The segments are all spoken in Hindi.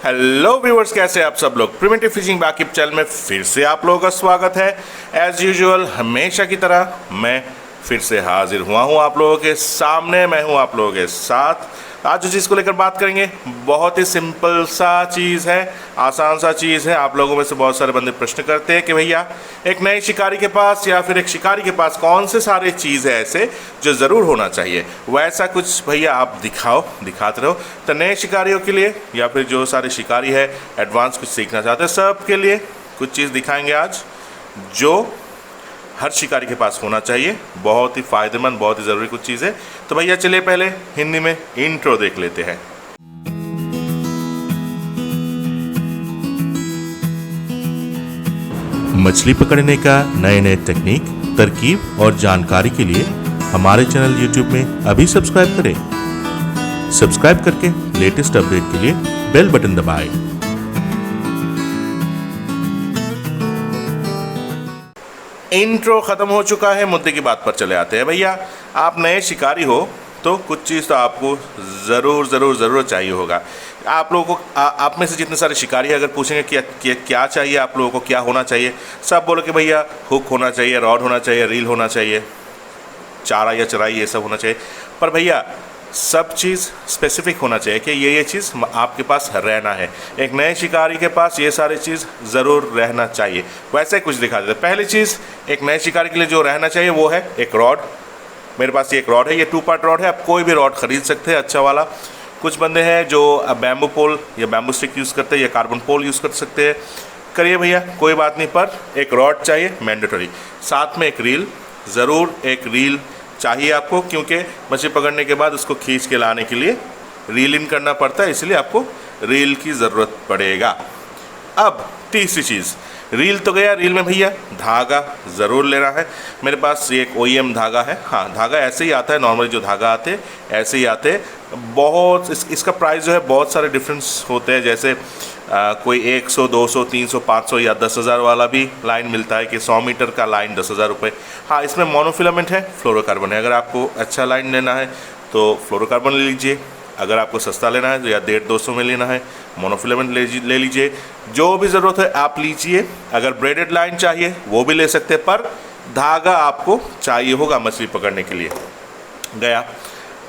हेलो व्यूअर्स, कैसे आप सब लोग। प्रिमिटिव फिशिंग बैकअप चैनल में फिर से आप लोगों का स्वागत है। एज यूजुअल हमेशा की तरह मैं फिर से हाजिर हुआ हूँ आप लोगों के सामने। मैं हूँ आप लोगों के साथ। आज जो चीज़ को लेकर बात करेंगे बहुत ही सिंपल सा चीज़ है, आसान सा चीज़ है। आप लोगों में से बहुत सारे बंदे प्रश्न करते हैं कि भैया एक नए शिकारी के पास या फिर एक शिकारी के पास कौन से सारे चीज़ है ऐसे जो ज़रूर होना चाहिए। वैसा कुछ भैया आप दिखाते रहो। तो नए शिकारियों के लिए या फिर जो सारे शिकारी है एडवांस कुछ सीखना चाहते हैं, सब के लिए कुछ चीज़ दिखाएंगे आज जो हर शिकारी के पास होना चाहिए। बहुत ही फ़ायदेमंद, बहुत ही ज़रूरी कुछ चीज़ है। तो भैया चलिए पहले हिंदी में इंट्रो देख लेते हैं। मछली पकड़ने का नए नए तकनीक, तरकीब और जानकारी के लिए हमारे चैनल YouTube में अभी सब्सक्राइब करें। सब्सक्राइब करके लेटेस्ट अपडेट के लिए बेल बटन दबाएं। इंट्रो ख़त्म हो चुका है, मुद्दे की बात पर चले आते हैं। भैया आप नए शिकारी हो तो कुछ चीज़ तो आपको ज़रूर चाहिए होगा। आप लोगों को आप में से जितने सारे शिकारी अगर पूछेंगे कि क्या चाहिए आप लोगों को, क्या होना चाहिए, सब बोलो कि भैया हुक होना चाहिए, रॉड होना चाहिए, रील होना चाहिए, चारा या चराई ये सब होना चाहिए। पर भैया सब चीज़ स्पेसिफिक होना चाहिए कि ये चीज़ आपके पास रहना है। एक नए शिकारी के पास ये सारी चीज़ ज़रूर रहना चाहिए। वैसे कुछ दिखा देते। पहली चीज़ एक नए शिकारी के लिए जो रहना चाहिए वो है एक रॉड। मेरे पास ये एक रॉड है, ये 2 पार्ट रॉड है। आप कोई भी रॉड ख़रीद सकते हैं अच्छा वाला। कुछ बंदे हैं जो बैम्बू पोल या बैम्बू स्टिक यूज़ करते हैं या कार्बन पोल यूज़ कर सकते हैं। करिए भैया, कोई बात नहीं, पर एक रॉड चाहिए मैंडेटरी। साथ में एक रील, ज़रूर एक रील चाहिए आपको, क्योंकि मछली पकड़ने के बाद उसको खींच के लाने के लिए रील इन करना पड़ता है, इसलिए आपको रील की ज़रूरत पड़ेगा। अब तीसरी चीज़, रील तो गया, रील में भैया धागा ज़रूर लेना है। मेरे पास ये एक OEM धागा है। हाँ, धागा ऐसे ही आता है, नॉर्मली जो धागा आते हैं ऐसे ही आते हैं। बहुत इसका प्राइस जो है बहुत सारे डिफरेंस होते हैं। जैसे कोई 100, 200, 300, 500 या 10,000 वाला भी लाइन मिलता है कि 100 मीटर का लाइन 10,000 रुपये। हाँ, इसमें मोनोफिलामेंट है, फ्लोरोकार्बन है। अगर आपको अच्छा लाइन लेना है तो फ्लोरोकार्बन ले लीजिए। अगर आपको सस्ता लेना है तो या 150-200 में लेना है, मोनोफिलामेंट ले लीजिए। जो भी ज़रूरत है आप लीजिए। अगर ब्रेडेड लाइन चाहिए वो भी ले सकते हैं, पर धागा आपको चाहिए होगा मछली पकड़ने के लिए। गया।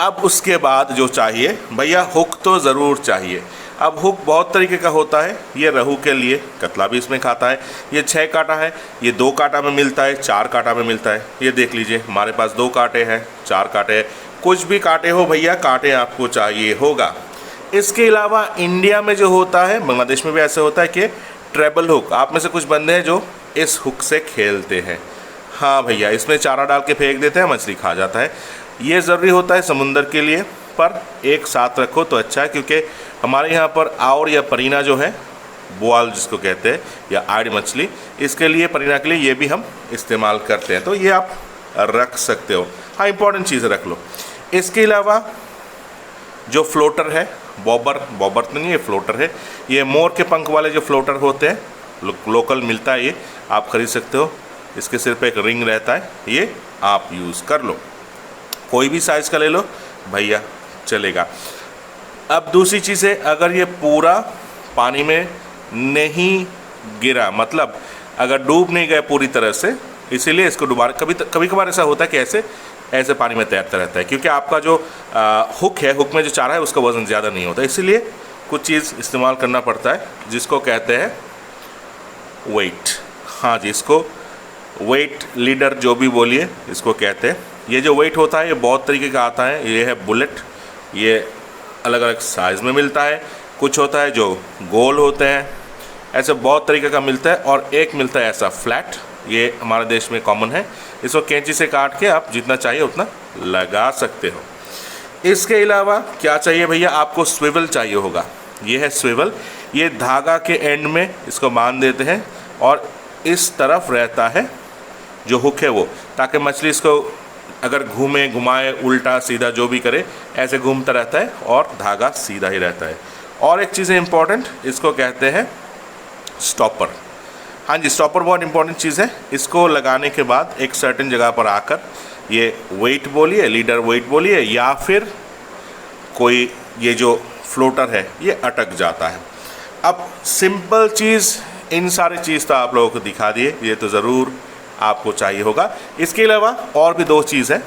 अब उसके बाद जो चाहिए भैया, हुक तो ज़रूर चाहिए। अब हुक बहुत तरीके का होता है। ये रहू के लिए, कतला भी इसमें खाता है। ये 6 कांटा है, ये 2 कांटा में मिलता है, 4 कांटा में मिलता है। ये देख लीजिए, हमारे पास 2 कांटे हैं, 4 कांटे हैं। कुछ भी कांटे हो भैया, कांटे आपको चाहिए होगा। इसके अलावा इंडिया में जो होता है, बांग्लादेश में भी ऐसे होता है कि ट्रेबल हुक। आप में से कुछ बंदे हैं जो इस हुक से खेलते हैं। हाँ भैया, इसमें चारा डाल के फेंक देते हैं, मछली खा जाता है। ये ज़रूरी होता है समुंदर के लिए, पर एक साथ रखो तो अच्छा है, क्योंकि हमारे यहाँ पर आउर या परीना जो है, बोआल जिसको कहते हैं, या आड़ मछली, इसके लिए, परीना के लिए ये भी हम इस्तेमाल करते हैं। तो ये आप रख सकते हो। हाँ, इंपॉर्टेंट चीज़ रख लो। इसके अलावा जो फ्लोटर है, बॉबर तो नहीं, ये फ्लोटर है। ये मोर के पंख वाले जो फ्लोटर होते हैं, लोकल मिलता है, ये आप ख़रीद सकते हो। इसके सिर पे एक रिंग रहता है, ये आप यूज़ कर लो। कोई भी साइज़ का ले लो भैया, चलेगा। अब दूसरी चीज़ है, अगर ये पूरा पानी में नहीं गिरा, मतलब अगर डूब नहीं गया पूरी तरह से, इसीलिए इसको डुबा, कभी कभार ऐसा होता है कि ऐसे पानी में तैरता रहता है, क्योंकि आपका जो हुक है, हुक में जो चारा है उसका वज़न ज़्यादा नहीं होता, इसीलिए कुछ चीज़ इस्तेमाल करना पड़ता है जिसको कहते हैं वेट। हाँ जी, इसको वेट लीडर जो भी बोलिए, इसको कहते हैं। ये जो वेट होता है ये बहुत तरीके का आता है। ये है बुलेट, ये अलग अलग साइज़ में मिलता है। कुछ होता है जो गोल होते हैं, ऐसे बहुत तरीके का मिलता है। और एक मिलता है ऐसा फ्लैट, ये हमारे देश में कॉमन है। इसको कैंची से काट के आप जितना चाहिए उतना लगा सकते हो। इसके अलावा क्या चाहिए भैया, आपको स्विवल चाहिए होगा। ये है स्विवल, ये धागा के एंड में इसको बांध देते हैं और इस तरफ रहता है जो हुक है वो, ताकि मछली इसको अगर घुमाए, उल्टा सीधा जो भी करे, ऐसे घूमता रहता है और धागा सीधा ही रहता है। और एक चीज़ है इम्पॉर्टेंट, इसको कहते हैं स्टॉपर। हाँ जी, स्टॉपर बहुत इंपॉर्टेंट चीज़ है। इसको लगाने के बाद एक सर्टेन जगह पर आकर ये वेट बोलिए, लीडर वेट बोलिए, या फिर कोई ये जो फ्लोटर है ये अटक जाता है। अब सिंपल चीज़, इन सारी चीज़ तो आप लोगों को दिखा दिए, ये तो ज़रूर आपको चाहिए होगा। इसके अलावा और भी दो चीज़ है,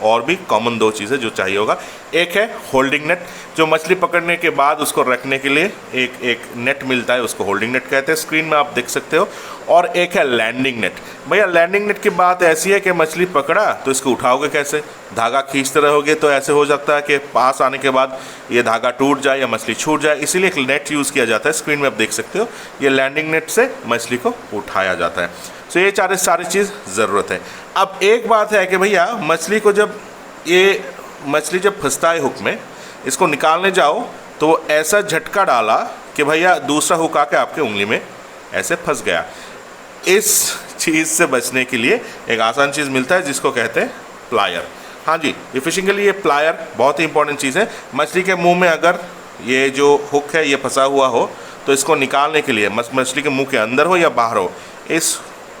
और भी कॉमन दो चीज़ें जो चाहिए होगा। एक है होल्डिंग नेट, जो मछली पकड़ने के बाद उसको रखने के लिए एक नेट मिलता है, उसको होल्डिंग नेट कहते हैं, स्क्रीन में आप देख सकते हो। और एक है लैंडिंग नेट। भैया लैंडिंग नेट की बात ऐसी है कि मछली पकड़ा तो इसको उठाओगे कैसे, धागा खींचते रहोगे तो ऐसे हो सकता है कि पास आने के बाद ये धागा टूट जाए या मछली छूट जाए, इसीलिए एक नेट यूज़ किया जाता है। स्क्रीन में आप देख सकते हो, ये लैंडिंग नेट से मछली को उठाया जाता है। तो ये सारी चीज़ ज़रूरत है। अब एक बात है कि भैया मछली को मछली जब फंसता है हुक में, इसको निकालने जाओ तो ऐसा झटका डाला कि भैया दूसरा हुक आके आपके उंगली में ऐसे फंस गया। इस चीज़ से बचने के लिए एक आसान चीज़ मिलता है जिसको कहते हैं प्लायर। हाँ जी, ये फिशिंग के लिए प्लायर बहुत ही इंपॉर्टेंट चीज़ है। मछली के मुंह में अगर ये जो हुक है ये फंसा हुआ हो तो इसको निकालने के लिए, मछली के मुंह के अंदर हो या बाहर हो, इस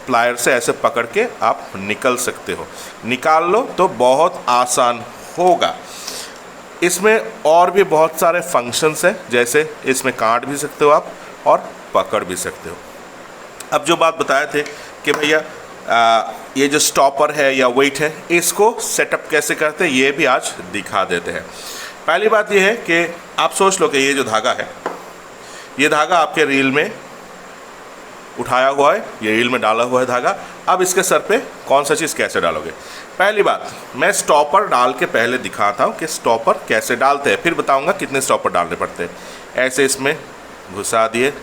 प्लायर से ऐसे पकड़ के आप निकल सकते हो। निकाल लो तो बहुत आसान होगा। इसमें और भी बहुत सारे फंक्शंस हैं, जैसे इसमें काट भी सकते हो आप और पकड़ भी सकते हो। अब जो बात बताए थे कि भैया ये जो स्टॉपर है या वेट है, इसको सेटअप कैसे करते हैं ये भी आज दिखा देते हैं। पहली बात ये है कि आप सोच लो कि ये जो धागा है, ये धागा आपके रील में उठाया हुआ है, ये रील में डाला हुआ है धागा। अब इसके सर पे कौन सा चीज़ कैसे डालोगे। पहली बात, मैं स्टॉपर डाल के पहले दिखाता हूँ कि स्टॉपर कैसे डालते हैं, फिर बताऊँगा कितने स्टॉपर डालने पड़ते हैं। ऐसे इसमें घुसा दिए,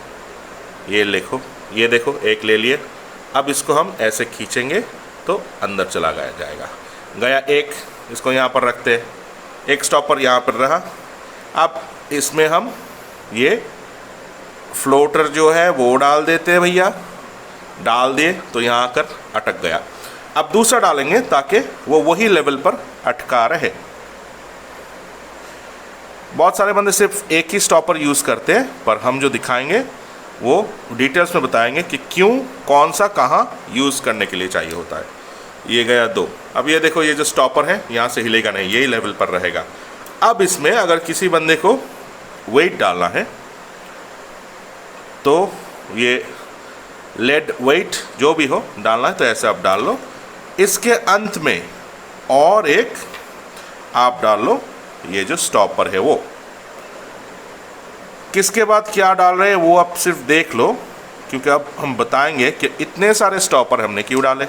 ये देखो एक ले लिए। अब इसको हम ऐसे खींचेंगे तो अंदर चला गया एक, इसको यहाँ पर रखते हैं, एक स्टॉपर यहाँ पर रहा। अब इसमें हम ये फ्लोटर जो है वो डाल देते हैं भैया, डाल दिए तो यहाँ आकर अटक गया। अब दूसरा डालेंगे ताकि वो वही लेवल पर अटका रहे। बहुत सारे बंदे सिर्फ एक ही स्टॉपर यूज़ करते हैं, पर हम जो दिखाएंगे वो डिटेल्स में बताएंगे कि क्यों, कौन सा, कहाँ यूज़ करने के लिए चाहिए होता है। ये गया दो। अब ये देखो, ये जो स्टॉपर है यहाँ से हिलेगा नहीं, यही लेवल पर रहेगा। अब इसमें अगर किसी बंदे को वेट डालना है तो ये लेड वेट जो भी हो डालना है तो ऐसे आप डाल लो। इसके अंत में और एक आप डाल लो, ये जो स्टॉपर है वो। किसके बाद क्या डाल रहे हैं वो आप सिर्फ देख लो, क्योंकि अब हम बताएंगे कि इतने सारे स्टॉपर हमने क्यों डाले।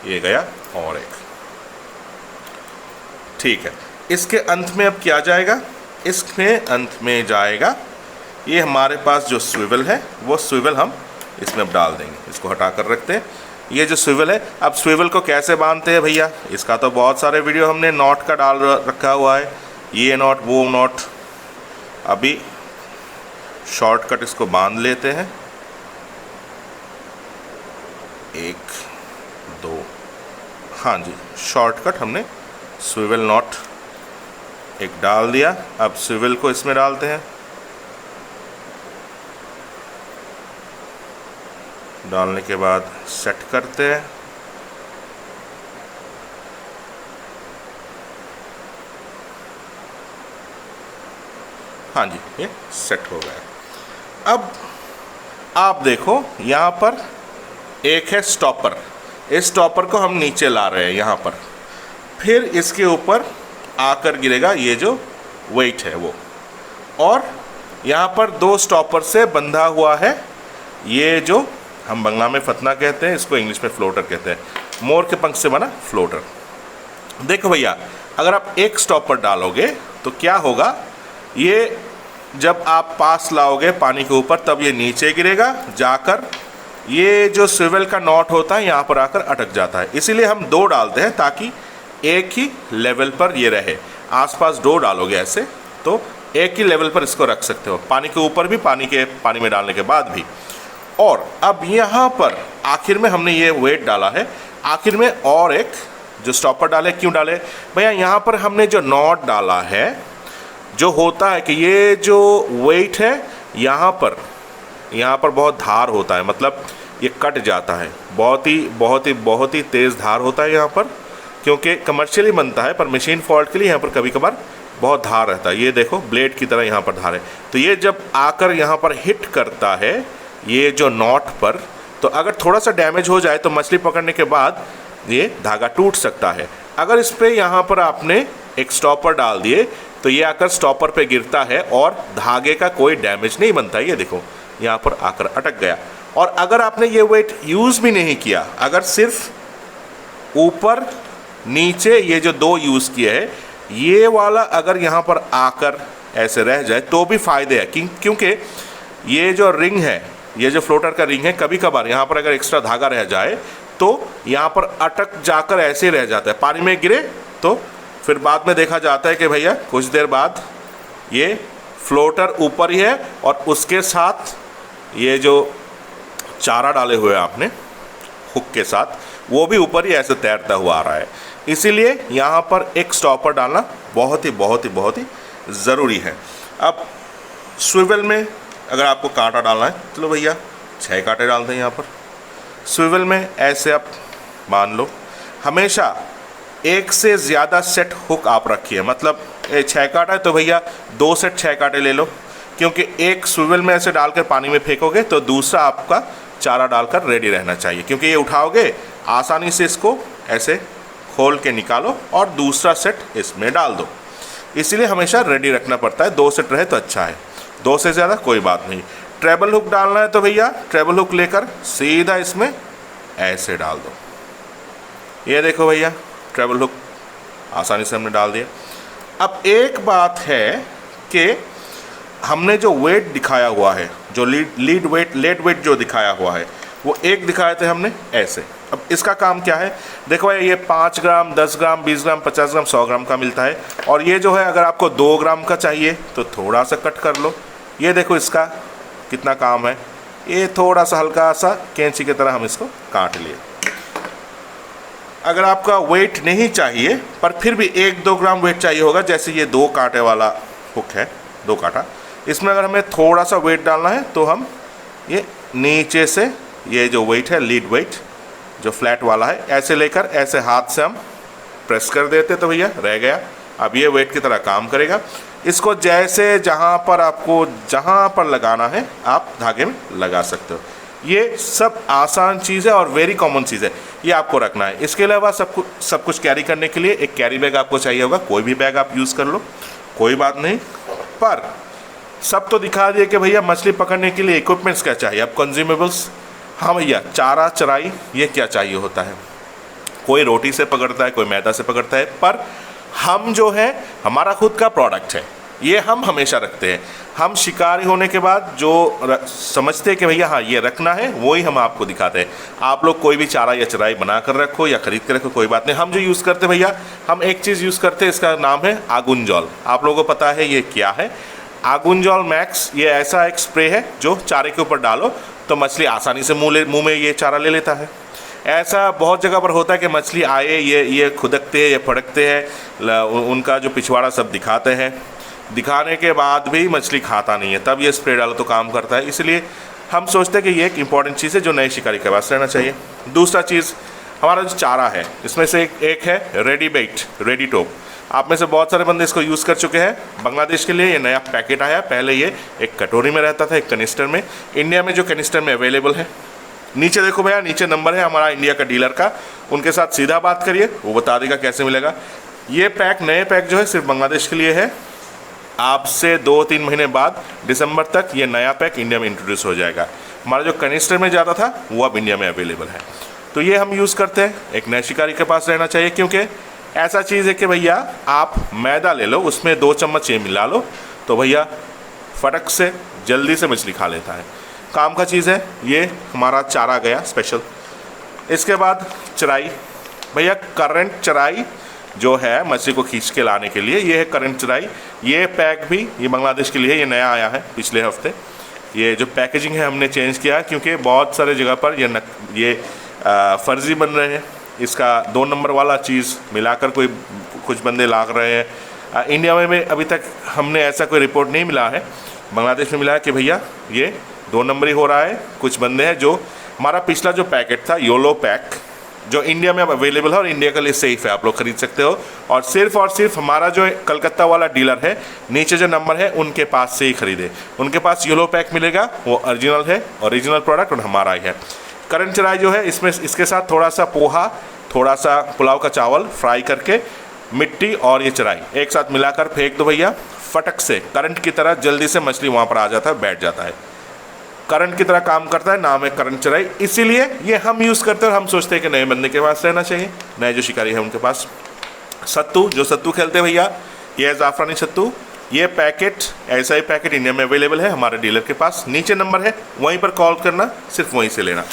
ये गया और एक, ठीक है। इसके अंत में अब क्या जाएगा, इसमें अंत में जाएगा ये हमारे पास जो स्विवल है, वो स्विवल हम इसमें अब डाल देंगे। इसको हटा कर रखते हैं। ये जो स्विवल है, अब स्विवल को कैसे बांधते हैं भैया, इसका तो बहुत सारे वीडियो हमने नॉट का डाल रखा हुआ है, ये नॉट वो नॉट। अभी शॉर्टकट इसको बांध लेते हैं, 1 2, हाँ जी, शॉर्टकट हमने स्विवल नॉट एक डाल दिया। अब स्विवल को इसमें डालते हैं, डालने के बाद सेट करते हैं। हाँ जी, ये सेट हो गया। अब आप देखो यहाँ पर एक है स्टॉपर, इस स्टॉपर को हम नीचे ला रहे हैं यहाँ पर, फिर इसके ऊपर आकर गिरेगा ये जो वेट है वो, और यहाँ पर 2 स्टॉपर से बंधा हुआ है ये जो हम बंगला में फतना कहते हैं, इसको इंग्लिश में फ्लोटर कहते हैं, मोर के पंख से बना फ्लोटर। देखो भैया, अगर आप एक स्टॉपर डालोगे तो क्या होगा, ये जब आप पास लाओगे पानी के ऊपर तब ये नीचे गिरेगा, जाकर ये जो स्विवल का नॉट होता है यहाँ पर आकर अटक जाता है। इसीलिए हम 2 डालते हैं ताकि एक ही लेवल पर ये रहे। आसपास 2 डालोगे ऐसे तो एक ही लेवल पर इसको रख सकते हो, पानी के ऊपर भी, पानी में डालने के बाद भी। और अब यहाँ पर आखिर में हमने ये वेट डाला है, आखिर में और एक जो स्टॉपर डाले। क्यों डाले भैया, यहाँ पर हमने जो नॉट डाला है, जो होता है कि ये जो वेट है यहाँ पर बहुत धार होता है, मतलब ये कट जाता है, बहुत ही तेज़ धार होता है यहाँ पर, क्योंकि कमर्शियली बनता है, पर मशीन फॉल्ट के लिए यहाँ पर कभी कभार बहुत धार रहता है, ये देखो ब्लेड की तरह यहाँ पर धार है। तो ये जब आकर यहाँ पर हिट करता है ये जो नॉट पर, तो अगर थोड़ा सा डैमेज हो जाए तो मछली पकड़ने के बाद ये धागा टूट सकता है। अगर इस पर यहाँ पर आपने एक स्टॉपर डाल दिए तो ये आकर स्टॉपर पे गिरता है और धागे का कोई डैमेज नहीं बनता। ये देखो यहाँ पर आकर अटक गया। और अगर आपने ये वेट यूज़ भी नहीं किया, अगर सिर्फ ऊपर नीचे ये जो दो यूज़ किए हैं, ये वाला अगर यहाँ पर आकर ऐसे रह जाए तो भी फ़ायदे है, क्योंकि ये जो रिंग है, ये जो फ्लोटर का रिंग है, कभी कभार यहाँ पर अगर एक्स्ट्रा धागा रह जाए तो यहाँ पर अटक जाकर ऐसे रह जाता है। पानी में गिरे तो फिर बाद में देखा जाता है कि भैया कुछ देर बाद ये फ्लोटर ऊपर ही है और उसके साथ ये जो चारा डाले हुए आपने हुक के साथ, वो भी ऊपर ही ऐसे तैरता हुआ आ रहा है। इसीलिए यहाँ पर एक स्टॉपर डालना बहुत ही ज़रूरी है। अब स्विवल में अगर आपको कांटा डालना है, चलो भैया 6 कांटे डालते हैं यहाँ पर। स्विवल में ऐसे आप मान लो हमेशा एक से ज़्यादा सेट हुक आप रखिए, मतलब 6 कांटा है तो भैया 2 सेट 6 कांटे ले लो, क्योंकि एक स्विवल में ऐसे डालकर पानी में फेंकोगे तो दूसरा आपका चारा डालकर रेडी रहना चाहिए, क्योंकि ये उठाओगे आसानी से इसको ऐसे खोल के निकालो और दूसरा सेट इसमें डाल दो। इसीलिए हमेशा रेडी रखना पड़ता है, 2 सेट रहे तो अच्छा है, 2 से ज़्यादा कोई बात नहीं। ट्रेबल हुक डालना है तो भैया ट्रेबल हुक लेकर सीधा इसमें ऐसे डाल दो। ये देखो भैया ट्रेबल हुक आसानी से हमने डाल दिया। अब एक बात है कि हमने जो वेट दिखाया हुआ है, जो लेड वेट जो दिखाया हुआ है, वो एक दिखाए थे हमने ऐसे। अब इसका काम क्या है, देखो भाई ये 5 ग्राम 10 ग्राम 20 ग्राम 50 ग्राम 100 ग्राम का मिलता है, और ये जो है अगर आपको 2 ग्राम का चाहिए तो थोड़ा सा कट कर लो। ये देखो इसका कितना काम है, ये थोड़ा सा हल्का सा कैंची की तरह हम इसको काट लिए। अगर आपका वेट नहीं चाहिए पर फिर भी 1-2 ग्राम वेट चाहिए होगा, जैसे ये 2 कांटे वाला हुक है, 2 कांटा, इसमें अगर हमें थोड़ा सा वेट डालना है तो हम ये नीचे से ये जो वेट है, लीड वेट जो फ्लैट वाला है, ऐसे लेकर ऐसे हाथ से हम प्रेस कर देते तो भैया रह गया। अब ये वेट की तरह काम करेगा। इसको जैसे जहाँ पर लगाना है आप धागे में लगा सकते हो। ये सब आसान चीज़ है और वेरी कॉमन चीज़ है, ये आपको रखना है। इसके अलावा सब कुछ कैरी करने के लिए एक कैरी बैग आपको चाहिए होगा। कोई भी बैग आप यूज़ कर लो, कोई बात नहीं, पर सब तो दिखा दिए कि भैया मछली पकड़ने के लिए इक्विपमेंट्स क्या चाहिए। अब कंज्यूमेबल्स, हाँ भैया चारा चराई ये क्या चाहिए होता है। कोई रोटी से पकड़ता है, कोई मैदा से पकड़ता है, पर हम जो है हमारा खुद का प्रोडक्ट है, ये हम हमेशा रखते हैं। हम शिकारी होने के बाद जो समझते हैं कि भैया हाँ ये रखना है, वही हम आपको दिखाते हैं। आप लोग कोई भी चारा या चराई बना कर रखो या खरीद कर रखो, कोई बात नहीं। हम जो यूज़ करते हैं भैया, हम एक चीज़ यूज़ करते हैं, इसका नाम है आगुंजॉल। आप लोगों को पता है ये क्या है? आगुंजॉल मैक्स ये ऐसा एक स्प्रे है जो चारे के ऊपर डालो तो मछली आसानी से मुंह में ये चारा ले लेता है। ऐसा बहुत जगह पर होता है कि मछली आए ये खुदकते हैं, ये फड़कते हैं, उनका जो पिछवाड़ा सब दिखाते हैं, दिखाने के बाद भी मछली खाता नहीं है, तब ये स्प्रे डालो तो काम करता है। इसलिए हम सोचते हैं कि ये एक इम्पॉर्टेंट चीज़ है जो नए शिकारी के पास रहना चाहिए। दूसरा चीज़ हमारा जो चारा है, इसमें से एक है रेडी बेट, रेडी टोप। आप में से बहुत सारे बंदे इसको यूज़ कर चुके हैं। बांग्लादेश के लिए ये नया पैकेट आया, पहले ये एक कटोरी में रहता था, एक कनिस्टर में। इंडिया में जो कनिस्टर में अवेलेबल है, नीचे देखो भैया, नीचे नंबर है हमारा इंडिया का डीलर का, उनके साथ सीधा बात करिए, वो बता देगा कैसे मिलेगा। ये पैक, नए पैक जो है सिर्फ बांग्लादेश के लिए है। आपसे 2-3 महीने बाद दिसंबर तक ये नया पैक इंडिया में इंट्रोड्यूस हो जाएगा। हमारा जो कनिस्टर में जाता था वो अब इंडिया में अवेलेबल है, तो ये हम यूज़ करते हैं। एक नए शिकारी के पास रहना चाहिए, क्योंकि ऐसा चीज़ है कि भैया आप मैदा ले लो, उसमें 2 चम्मच ये मिला लो तो भैया फटक से जल्दी से मछली खा लेता है। काम का चीज़ है। ये हमारा चारा गया स्पेशल। इसके बाद चराई, भैया करंट चराई जो है मछली को खींच के लाने के लिए, ये है करंट चराई। ये पैक भी ये बांग्लादेश के लिए, ये नया आया है पिछले हफ्ते। ये जो पैकेजिंग है हमने चेंज किया, क्योंकि बहुत सारे जगह पर ये फर्जी बन रहे हैं। इसका 2 नंबर वाला चीज़ मिलाकर कुछ बंदे ला रहे हैं। इंडिया में अभी तक हमने ऐसा कोई रिपोर्ट नहीं मिला है, बांग्लादेश में मिला है कि भैया ये 2 नंबर ही हो रहा है। कुछ बंदे हैं जो, हमारा पिछला जो पैकेट था योलो पैक, जो इंडिया में अब अवेलेबल है और इंडिया के लिए सेफ़ है, आप लोग खरीद सकते हो। और सिर्फ हमारा जो कलकत्ता वाला डीलर है, नीचे जो नंबर है उनके पास से ही खरीदे। उनके पास येलो पैक मिलेगा, वो ओरिजिनल है, ओरिजिनल प्रोडक्ट और हमारा ही है। करण चराई जो है इसमें इसके साथ थोड़ा सा पोहा, थोड़ा सा पुलाव का चावल फ्राई करके, मिट्टी और ये चराई एक साथ मिलाकर फेंक दो भैया, फटक से करंट की तरह जल्दी से मछली वहाँ पर आ जाता है, बैठ जाता है, करंट की तरह काम करता है। नाम है करण चराई, इसीलिए ये हम यूज़ करते हैं और हम सोचते हैं कि नए बंदे के पास रहना चाहिए, नए जो शिकारी है उनके पास। सत्तू, जो सत्तू खेलते हैं भैया, ये है ज़ाफ़रानी सत्तू। ये पैकेट, ऐसा ही पैकेट इंडिया में अवेलेबल है हमारे डीलर के पास, नीचे नंबर है, वहीं पर कॉल करना, सिर्फ वहीं से लेना।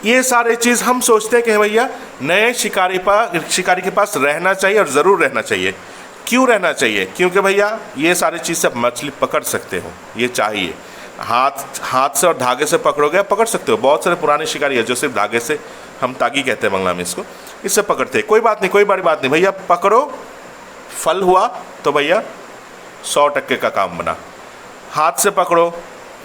ये सारे चीज़ हम सोचते हैं कि भैया नए शिकारी के पास रहना चाहिए और ज़रूर रहना चाहिए। क्यों रहना चाहिए? क्योंकि भैया ये सारी चीज़ से आप मछली पकड़ सकते हो, ये चाहिए। हाथ से और धागे से पकड़ोगे, पकड़ सकते हो। बहुत सारे पुराने शिकारी है जो सिर्फ धागे से, हम तागी कहते हैं बांग्ला में इसको, इससे पकड़ते हैं। कोई बात नहीं, कोई बड़ी बात नहीं भैया, पकड़ो, फल हुआ तो भैया 100% का काम बना। हाथ से पकड़ो,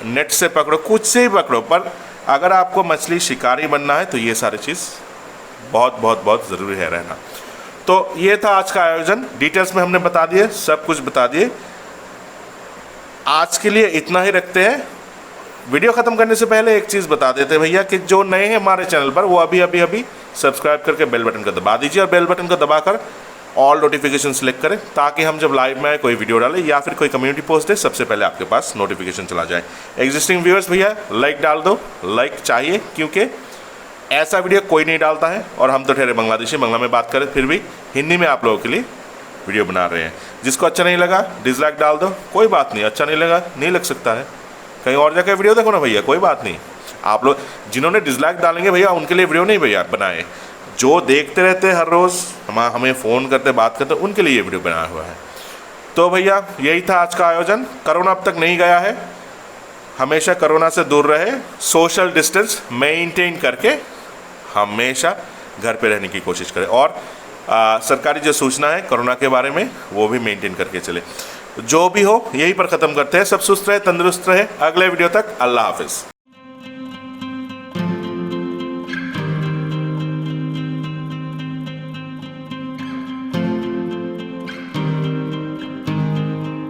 नेट से पकड़ो, कुछ से ही पकड़ो, पर अगर आपको मछली शिकारी बनना है तो ये सारी चीज़ बहुत बहुत बहुत ज़रूरी है रहना। तो ये था आज का आयोजन, डिटेल्स में हमने बता दिए, सब कुछ बता दिए। आज के लिए इतना ही रखते हैं। वीडियो ख़त्म करने से पहले एक चीज़ बता देते हैं भैया कि जो नए हैं हमारे चैनल पर, वो अभी सब्सक्राइब करके बेल बटन को दबा दीजिए और बेल बटन को दबाकर ऑल नोटिफिकेशन सेलेक्ट करें, ताकि हम जब लाइव में आए, कोई वीडियो डालें या फिर कोई कम्युनिटी पोस्ट दे, सबसे पहले आपके पास नोटिफिकेशन चला जाए। एग्जिस्टिंग व्यूअर्स भैया लाइक डाल दो, लाइक चाहिए, क्योंकि ऐसा वीडियो कोई नहीं डालता है और हम तो ठहरे बांग्लादेशी, बांग्ला में बात करें, फिर भी हिंदी में आप लोगों के लिए वीडियो बना रहे हैं। जिसको अच्छा नहीं लगा डिसलाइक डाल दो, कोई बात नहीं, अच्छा नहीं लगा, नहीं लग सकता है, कहीं और जाकर वीडियो देखो ना भैया, कोई बात नहीं। आप लोग जिन्होंने डिसलाइक डालेंगे भैया, उनके लिए वीडियो नहीं भैया बनाए, जो देखते रहते हैं हर रोज़, हमें फ़ोन करते, बात करते, उनके लिए ये वीडियो बनाया हुआ है। तो भैया यही था आज का आयोजन। कोरोना अब तक नहीं गया है, हमेशा कोरोना से दूर रहे, सोशल डिस्टेंस मेंटेन करके हमेशा घर पे रहने की कोशिश करें, और सरकारी जो सूचना है कोरोना के बारे में वो भी मेंटेन करके चले। जो भी हो यहीं पर ख़त्म करते हैं। सब सुस्त रहे, तंदुरुस्त रहे। अगले वीडियो तक अल्लाह हाफिज़।